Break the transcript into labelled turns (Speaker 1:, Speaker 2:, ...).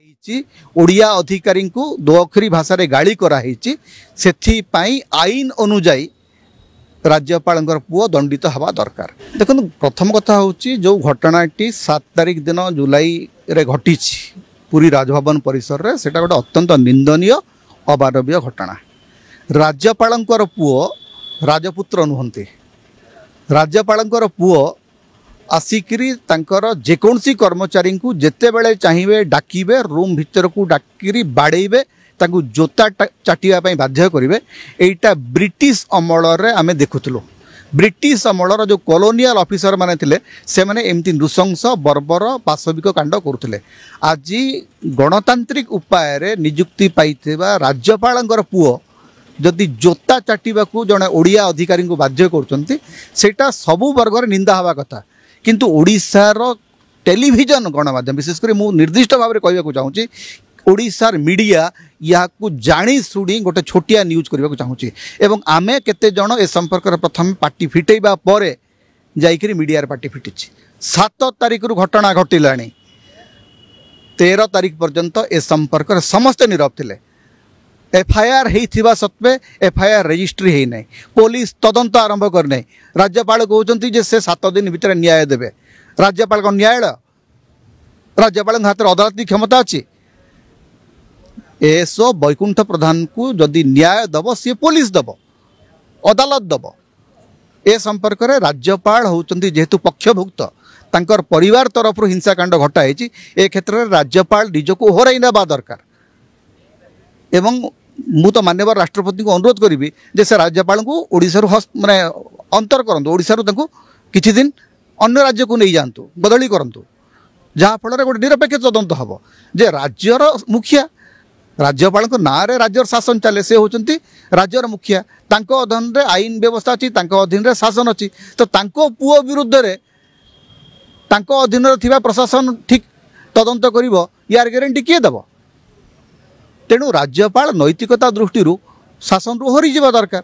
Speaker 1: ओडिया अधिकारी को दो अक्षरी भाषा रे गाली कराई से आईन अनुजाई राज्यपाल पुओ दंडित हवा दरकार। देखो प्रथम कथा हूँ जो घटनाटी 7 तारिख दिन जुलाई रे घटी पूरी राजभवन परिसर रे सेटा गोटे अत्यंत निंदनीय अमानवीय घटना। राज्यपाल पुओ राजपुत्र नुहंती। राज्यपाल पुओ आसिकी जेकोसी कर्मचारी को जिते बड़े चाहिए डाकिबे रूम भितर को डाकी बाड़े जोता चाटिया बाध्य करेंगे। एटा ब्रिटिश अमल आम देखुलु। ब्रिटिश अमलर जो कॉलोनियल ऑफिसर माने थिले से माने एमती नृशंस बर्बर पाशविक कांड करुले। आज गणतांत्रिक उपाय रे नियुक्ति पाइथिबा राज्यपाल पुओ जदि जोता चाटिबा को जड़े ओडिया अधिकारी को बाध्य करटा सबू वर्ग निंदा हवा कथा। किंतु ओडिशार टेलीविजन गणमाध्यम विशेषकर मु निर्दिष्ट भाव में कहवाक चाहूँगी ओडिशार मीडिया या जानी शुणी गोटे छोटिया न्यूज करने को चाहूँगी एवं आमे केते जन ए संपर्क प्रथम पार्टी फिटेबा परे जाइकरी मीडिया पार्टी फिटी। 7 तारिख रु घटना घटिला 13 तारिख पर्यंत ए संपर्क समस्ते नीरव थिले। एफआईआर होइथिबा सत्वे एफआईआर रजिस्ट्री है नहीं। पुलिस तदंत आरंभ करने। राज्यपाल कहते जे से 7 दिन भितर न्याय देवे। राज्यपाल को न्याय राज्यपाल हाथ में अदालती क्षमता अच्छी। एसो वैकुंठ प्रधान को जदि न्याय दब सी पुलिस दब अदालत दब। ए संपर्क में राज्यपाल होती जेहेतु पक्षभुक्त तांकर परिवार तरफ हिंसाकांड घटाई ए क्षेत्र में राज्यपाल निजको हराई नेबा दरकार। एवं मु तो माननीय राष्ट्रपति को अनुरोध करी जे से राज्यपाल को ओडिशा माने अंतर करंतु। ओडिशा किछि दिन अन्य राज्य को नहीं जातु बदली करंतु जहाँ फल गोटे निरपेक्ष तदंत हम जे राज्यर मुखिया राज्यपाल ना रे राज्यर शासन चले से होचंती राज्यर मुखिया तांको अधीन रे आईन व्यवस्था अच्छी तांको अधीन रे शासन अच्छी तो तांको पुओ विरुद्ध रे तांको अधीन रे थिबा प्रशासन ठीक तदंत करिवो यार ग्यारंटी किए दब। तेणु राज्यपाल नैतिकता दृष्टि शासन हरी दरकार।